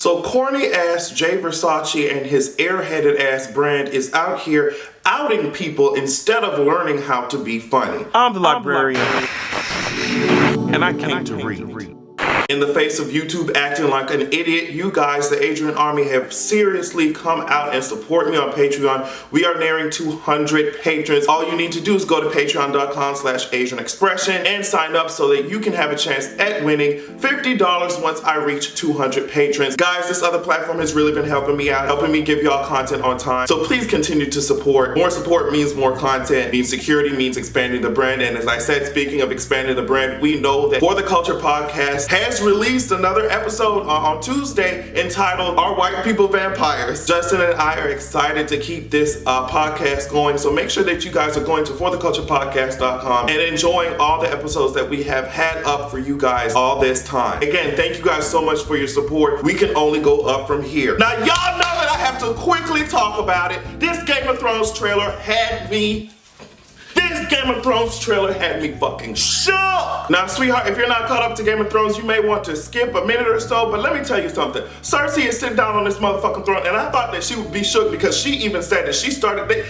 So corny ass J Versace and his airheaded ass brand is out here outing people instead of learning how to be funny. I'm the librarian, and I came to read. In the face of YouTube acting like an idiot, you guys, the Adrian Army, have seriously come out and support me on Patreon. We are nearing 200 patrons. All you need to do is go to patreon.com/AdrianExpression and sign up so that you can have a chance at winning $50 once I reach 200 patrons. Guys, this other platform has really been helping me out, helping me give y'all content on time. So please continue to support. More support means more content, means security, means expanding the brand. And as I said, speaking of expanding the brand, we know that For the Culture podcast has released another episode on Tuesday entitled Are White People Vampires? Justin and I are excited to keep this podcast going, so make sure that you guys are going to fortheculturepodcast.com and enjoying all the episodes that we have had up for you guys all this time. Again, thank you guys so much for your support. We can only go up from here. Now, y'all know that I have to quickly talk about it. This Game of Thrones trailer had me fucking shook. Now, sweetheart, if you're not caught up to Game of Thrones, you may want to skip a minute or so, but let me tell you something. Cersei is sitting down on this motherfucking throne, and I thought that she would be shook because she even said that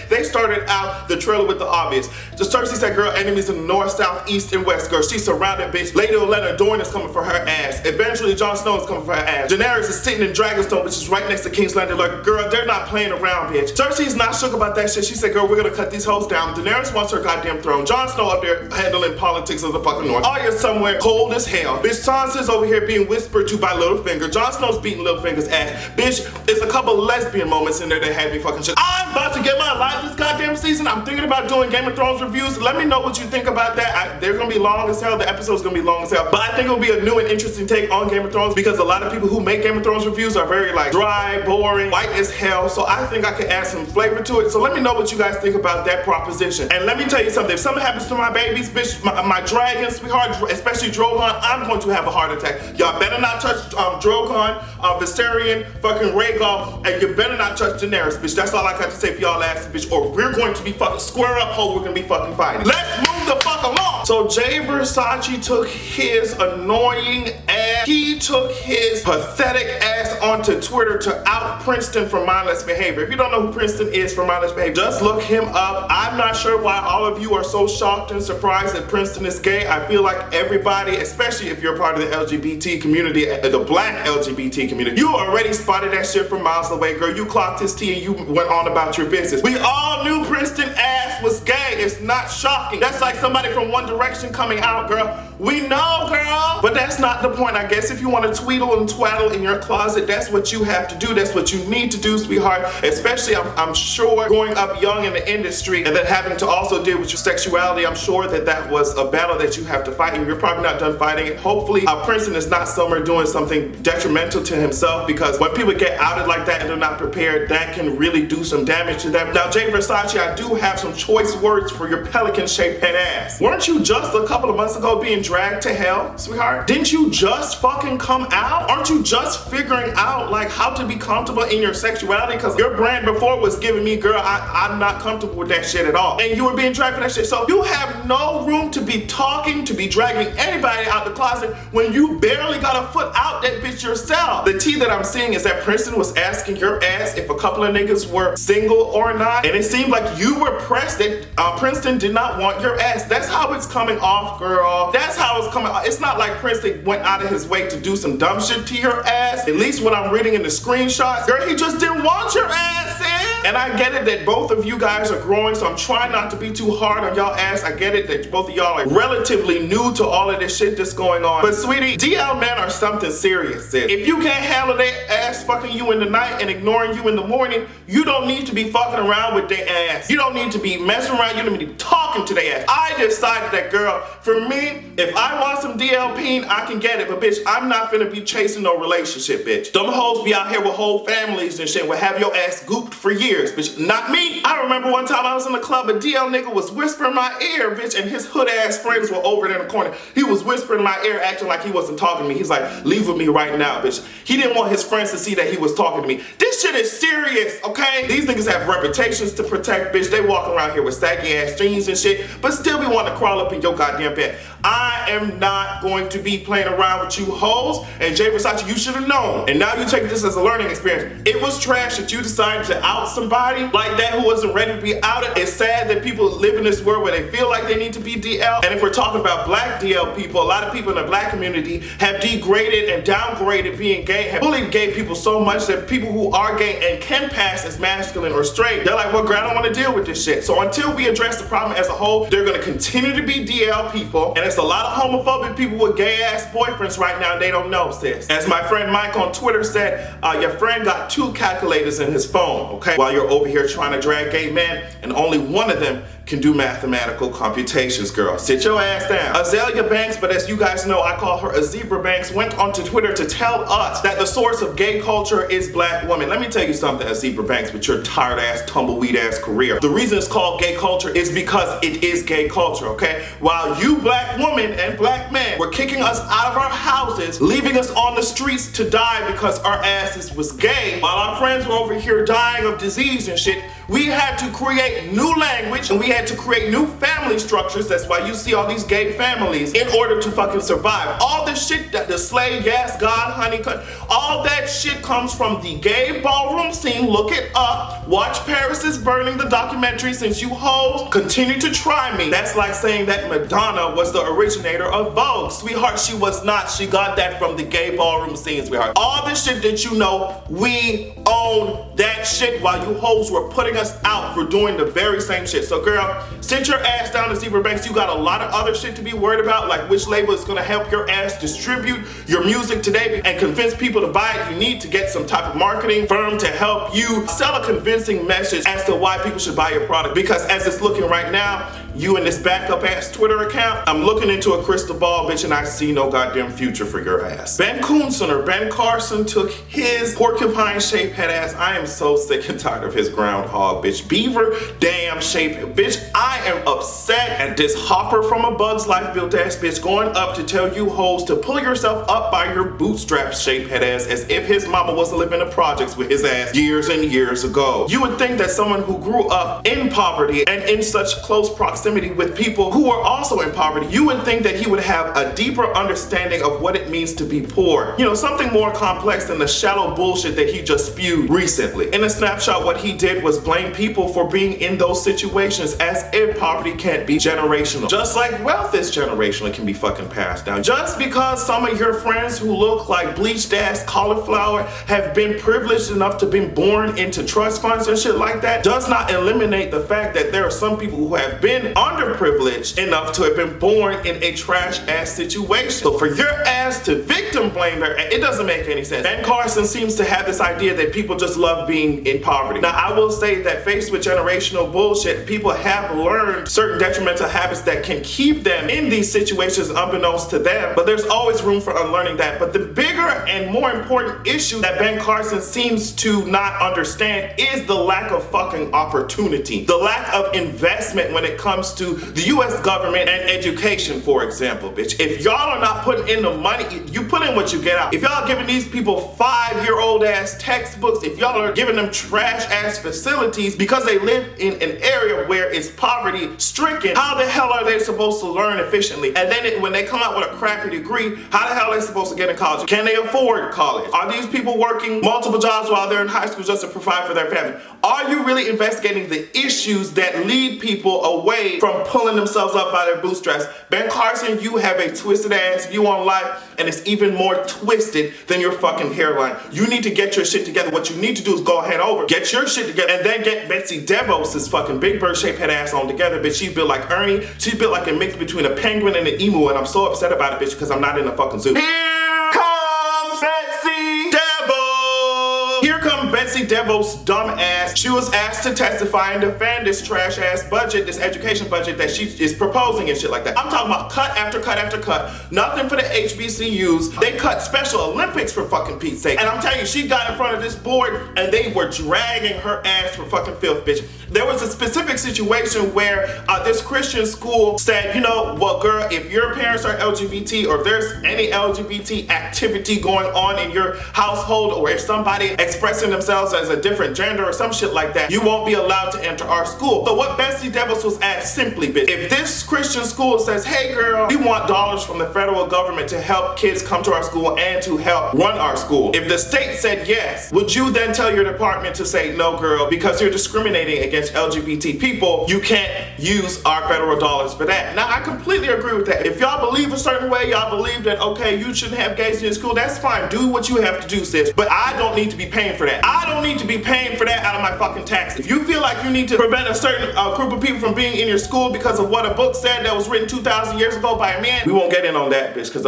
they started out the trailer with the obvious. So Cersei said, girl, enemies in the north, south, east, and west, girl. She's surrounded, bitch. Lady Olenna Dorne is coming for her ass. Eventually, Jon Snow is coming for her ass. Daenerys is sitting in Dragonstone, which is right next to King's Landing. Like, girl, they're not playing around, bitch. Cersei's not shook about that shit. She said, girl, we're gonna cut these hoes down. Daenerys wants her goddamn throne. Jon Snow up there handling politics of the fucking north. Arya's somewhere cold as hell. Bitch, Sansa's over here being whispered to by Littlefinger. Jon Snow's beating Littlefinger's ass. Bitch, there's a couple lesbian moments in there that had me fucking shit. I'm about to get my life this goddamn season. I'm thinking about doing Game of Thrones reviews. Let me know what you think about that. They're gonna be long as hell. The episode's gonna be long as hell. But I think it'll be a new and interesting take on Game of Thrones because a lot of people who make Game of Thrones reviews are very like dry, boring, white as hell. So I think I could add some flavor to it. So let me know what you guys think about that proposition. And let me tell you something. If something happens to my babies, bitch, my dragon, sweetheart, especially Drogon, I'm going to have a heart attack. Y'all better not touch Drogon, Viserion, fucking Rhaegal, and you better not touch Daenerys, bitch. That's all I got to say for y'all asses, bitch, or we're going to be fucking square up, ho, we're gonna be fucking fighting. Let's move the fuck along. So J Versace took his annoying ass, he took his pathetic ass onto Twitter to out Princeton for mindless behavior. If you don't know who Princeton is for mindless behavior, just look him up. I'm not sure why all of you are so shocked and surprised that Princeton is gay. I feel like everybody, especially if you're part of the LGBT community, the black LGBT community, you already spotted that shit from miles away, girl. You clocked his tea and you went on about your business. We all knew Princeton ass was gay. It's not shocking. That's like somebody from One Direction coming out, girl. We know, girl. But that's not the point. I guess if you want to tweedle and twaddle in your closet, that's what you have to do. That's what you need to do, sweetheart. Especially, I'm sure, growing up young in the industry and then having to also deal with your sexuality, I'm sure that was a battle that you have to fight, and you're probably not done fighting it. Hopefully, Princeton is not somewhere doing something detrimental to himself, because when people get outed like that and they're not prepared, that can really do some damage to them. Now, J Versace, I do have some choice words for your pelican-shaped head ass. Weren't you just a couple of months ago being dragged to hell, sweetheart? Didn't you just fucking come out? Aren't you just figuring out like how to be comfortable in your sexuality? Because your brand before was giving me, girl, I'm not comfortable with that shit at all. And you were being dragged for that shit. So you have no room to be talking, to be dragging anybody out the closet when you barely got a foot out that bitch yourself. The tea that I'm seeing is that Princeton was asking your ass if a couple of niggas were single or not, and it seemed like you were pressed that Princeton did not want your ass. That's how it's coming off, girl. That's how it's coming off. It's not like Princeton went out of his way to do some dumb shit to your ass. At least what I'm reading in the screenshots, girl, he just didn't want your ass in. And I get it that both of you guys are growing, so I'm trying not to be too hard on y'all ass. I get it that both of y'all are relatively new to all of this shit that's going on. But sweetie, DL men are something serious, sis. If you can't handle their ass fucking you in the night and ignoring you in the morning, you don't need to be fucking around with their ass. You don't need to be messing around. You don't need to be talking to their ass. I decided that, girl, for me, if I want some DLP, I can get it. But bitch, I'm not finna be chasing no relationship, bitch. Them hoes be out here with whole families and shit, will have your ass gooped for years, bitch. Not me. I remember one time I was in the club, a DL nigga was whispering in my ear, bitch, and his hood ass friends were over there in the corner. He was whispering in my ear, acting like he wasn't talking to me. He's like, leave with me right now, bitch. He didn't want his friends to see that he was talking to me. This shit is serious, okay? These niggas have reputations to protect, bitch. They walk around here with saggy ass jeans and shit, but still be wanting to crawl up in your goddamn bed. I am not going to be playing around with you hoes. And J Versace, you should have known. And now you take this as a learning experience. It was trash that you decided to out somebody like that who wasn't ready to be outed. It's sad that people live in this world where they feel like they need to be DL. And if we're talking about black DL people, a lot of people in the black community have degraded and downgraded being gay, have bullied gay people so much that people who are gay and can pass as masculine or straight, they're like, well, girl, I don't want to deal with this shit. So until we address the problem as a whole, they're going to continue to be DL people. And it's a lot of homophobic people with gay ass boyfriends right now, and they don't know, sis. As my friend Mike on Twitter said, your friend got 2 calculators in his phone, okay? While you're over here trying to drag gay men, and only one of them can do mathematical computations, girl. Sit your ass down. Azealia Banks, but as you guys know, I call her Azealia Banks, went onto Twitter to tell us that the source of gay culture is black women. Let me tell you something, Azealia Banks, with your tired ass, tumbleweed ass career. The reason it's called gay culture is because it is gay culture, okay? While you black women and black men were kicking us out of our houses, leaving us on the streets to die because our asses was gay, while our friends were over here dying of disease and shit, we had to create new language and we had to create new family structures. That's why you see all these gay families in order to fucking survive. All this shit that the slave, yes, God, honey, all that shit comes from the gay ballroom scene. Look it up. Watch Paris is Burning, the documentary. Since you hoes continue to try me. That's like saying that Madonna was the originator of Vogue. Sweetheart, she was not. She got that from the gay ballroom scene, sweetheart. All this shit that you know, we own that shit while you hoes were putting us out for doing the very same shit. So girl, sit your ass down to Azealia Banks. You got a lot of other shit to be worried about, like which label is gonna help your ass distribute your music today and convince people to buy it. You need to get some type of marketing firm to help you sell a convincing message as to why people should buy your product. Because as it's looking right now, you and this backup ass Twitter account, I'm looking into a crystal ball, bitch, and I see no goddamn future for your ass. Ben Carson took his porcupine-shaped head ass. I am so sick and tired of his groundhog, bitch. Beaver damn shape, bitch. I am upset at this hopper from a Bug's Life built ass bitch going up to tell you hoes to pull yourself up by your bootstraps shaped head ass as if his mama was living in the projects with his ass years and years ago. You would think that someone who grew up in poverty and in such close proximity with people who are also in poverty, you would think that he would have a deeper understanding of what it means to be poor. You know, something more complex than the shallow bullshit that he just spewed recently. In a snapshot, what he did was blame people for being in those situations as if poverty can't be generational. Just like wealth is generational, it can be fucking passed down. Just because some of your friends who look like bleached ass cauliflower have been privileged enough to be born into trust funds and shit like that does not eliminate the fact that there are some people who have been underprivileged enough to have been born in a trash ass situation. So for your ass to victim blame her, it doesn't make any sense. Ben Carson seems to have this idea that people just love being in poverty. Now I will say that faced with generational bullshit, people have learned certain detrimental habits that can keep them in these situations unbeknownst to them, but there's always room for unlearning that. But the bigger and more important issue that Ben Carson seems to not understand is the lack of fucking opportunity, the lack of investment when it comes to the US government and education, for example, bitch. If y'all are not putting in the money, you put in what you get out. If y'all are giving these people 5-year-old ass textbooks, if y'all are giving them trash ass facilities because they live in an area where it's poverty stricken, how the hell are they supposed to learn efficiently? And then when they come out with a crappy degree, how the hell are they supposed to get in college? Can they afford college? Are these people working multiple jobs while they're in high school just to provide for their family? Are you really investigating the issues that lead people away from pulling themselves up by their bootstraps? Ben Carson, you have a twisted ass view on life, and it's even more twisted than your fucking hairline. You need to get your shit together. What you need to do is go ahead over, get your shit together, and then get Betsy DeVos' fucking Big Bird shaped head ass on together, bitch. She's built like Ernie. She's built like a mix between a penguin and an emu, and I'm so upset about it, bitch, because I'm not in a fucking zoo. Here comes Betsy DeVos! Here comes Betsy DeVos' dumb ass. She was asked to testify and defend this trash ass budget, this education budget that she is proposing and shit like that. I'm talking about cut after cut after cut. Nothing for the HBCUs. They cut Special Olympics for fucking Pete's sake. And I'm telling you, she got in front of this board and they were dragging her ass for fucking filth, bitch. There was a specific situation where this Christian school said, you know, well, girl, if your parents are LGBT or if there's any LGBT activity going on in your household, or if somebody expressing themselves as a different gender or some shit like that, you won't be allowed to enter our school. So what Betsy Devils was asked simply, bitch, if this Christian school says, hey girl, we want dollars from the federal government to help kids come to our school and to help run our school. If the state said yes, would you then tell your department to say, no girl, because you're discriminating against LGBT people, you can't use our federal dollars for that? Now I completely agree with that. If y'all believe a certain way, y'all believe that, okay, you shouldn't have gays in your school, that's fine. Do what you have to do, sis. But I don't need to be paying for that. I don't need to be paying for that out of my fucking taxes. If you feel like you need to prevent a certain group of people from being in your school because of what a book said that was written 2,000 years ago by a man, we won't get in on that, bitch, because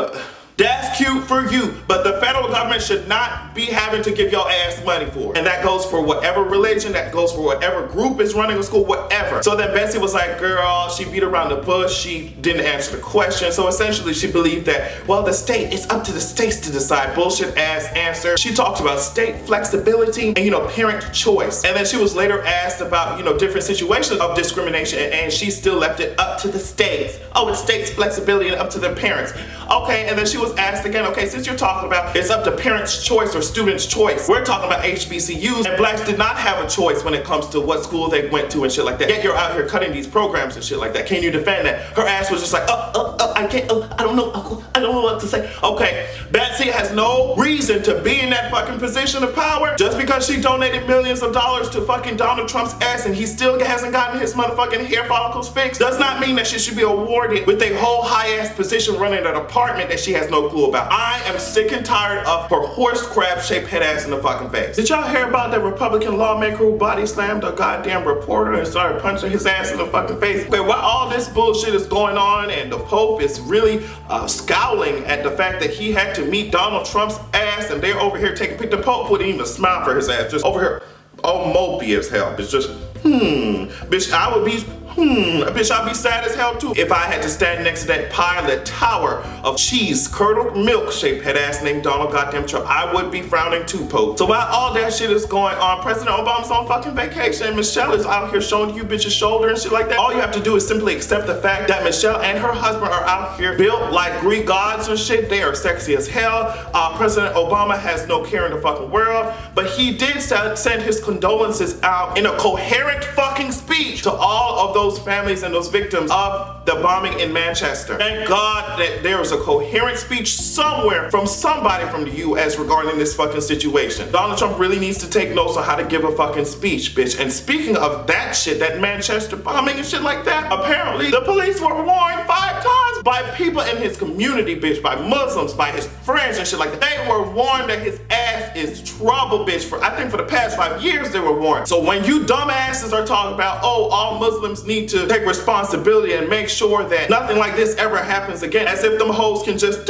that's cute for you, but the federal government should not be having to give your ass money for it. And that goes for whatever religion, that goes for whatever group is running a school, whatever. So then Betsy was like, girl, she beat around the bush, she didn't answer the question. So essentially she believed that, well, the state, it's up to the states to decide. Bullshit ass answer. She talked about state flexibility and, parent choice. And then she was later asked about, different situations of discrimination, and she still left it up to the states. Oh, it's states' flexibility and up to their parents. Okay, and then she was asked again, okay, since you're talking about it's up to parents' choice or students' choice, we're talking about HBCUs, and blacks did not have a choice when it comes to what school they went to and shit like that. Yet you're out here cutting these programs and shit like that. Can you defend that? Her ass was just like, I can't, I don't know what to say. Okay, Betsy has no reason to be in that fucking position of power just because she donated millions of dollars to fucking Donald Trump's ass and he still hasn't gotten his motherfucking hair follicles fixed. Does not mean that she should be awarded with a whole high-ass position running an apartment that she has no clue about. I am sick and tired of her horse crab shaped head ass in the fucking face. Did y'all hear about that Republican lawmaker who body slammed a goddamn reporter and started punching his ass in the fucking face? Okay, while all this bullshit is going on and the Pope is really scowling at the fact that he had to meet Donald Trump's ass and they're over here taking pic, the Pope wouldn't even smile for his ass, just over here, all mopey as hell. It's just, bitch, I would be, bitch, I'd be sad as hell too if I had to stand next to that pile, that tower of cheese, curdled milk shaped head ass named Donald goddamn Trump. I would be frowning too, Pope. So while all that shit is going on, President Obama's on fucking vacation and Michelle is out here showing you bitches shoulder and shit like that. All you have to do is simply accept the fact that Michelle and her husband are out here built like Greek gods and shit. They are sexy as hell. President Obama has no care in the fucking world, but he did send his condolences out in a coherent fucking speech to all of those families and those victims of the bombing in Manchester. Thank God that there was a coherent speech somewhere from somebody from the US regarding this fucking situation. Donald Trump really needs to take notes on how to give a fucking speech, bitch. And speaking of that shit, that Manchester bombing and shit like that, apparently the police were warned 5 times by people in his community, bitch, by Muslims, by his friends and shit like that. They were warned that his ass is trouble, bitch. I think for the past 5 years they were warned. So when you dumbasses are talking about, oh, all Muslims need to take responsibility and make sure that nothing like this ever happens again, as if them hoes can just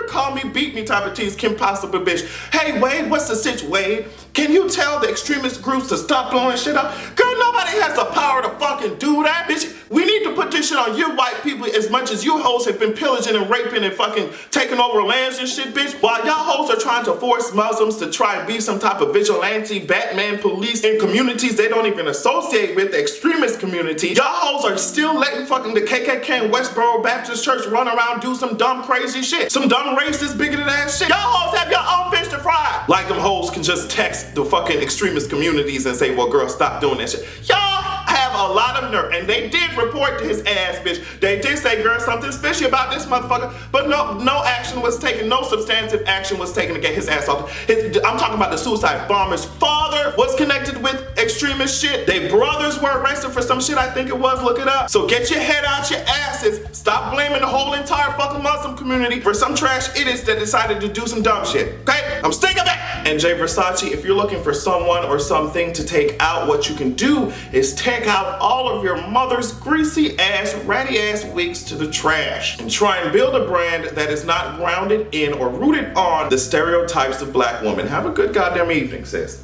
call me, beat me type of tease, Kim Possible, bitch. Hey Wade, what's the sitch, Wade? Can you tell the extremist groups to stop blowing shit up? Girl, nobody has the power to fucking do that, bitch. We need to put this shit on you white people as much as you hoes have been pillaging and raping and fucking taking over lands and shit, bitch. While y'all hoes are trying to force Muslims to try and be some type of vigilante Batman police in communities they don't even associate with, the extremist community, y'all hoes are still letting fucking the KKK and Westboro Baptist Church run around do some dumb crazy shit. Some dumb racist bigoted ass shit. Y'all hoes have your own fish to fry. Like them hoes can just text the fucking extremist communities and say, well girl, stop doing that shit. Y'all have a lot of nerve, and they did report to his ass, bitch. They did say, girl, something's fishy about this motherfucker, but no action was taken, no substantive action was taken to get his ass off. I'm talking about the suicide bomber's father was connected with extremist shit. Their brothers were arrested for some shit, I think it was, look it up. So get your head out your asses. Stop blaming the whole entire fucking Muslim community for some trash idiots that decided to do some dumb shit, okay? I'm sick of it. And J Versace, if you're looking for someone or something to take out, what you can do is take out all of your mother's greasy ass, ratty ass wigs to the trash and try and build a brand that is not grounded in or rooted on the stereotypes of black women. Have a good goddamn evening, sis.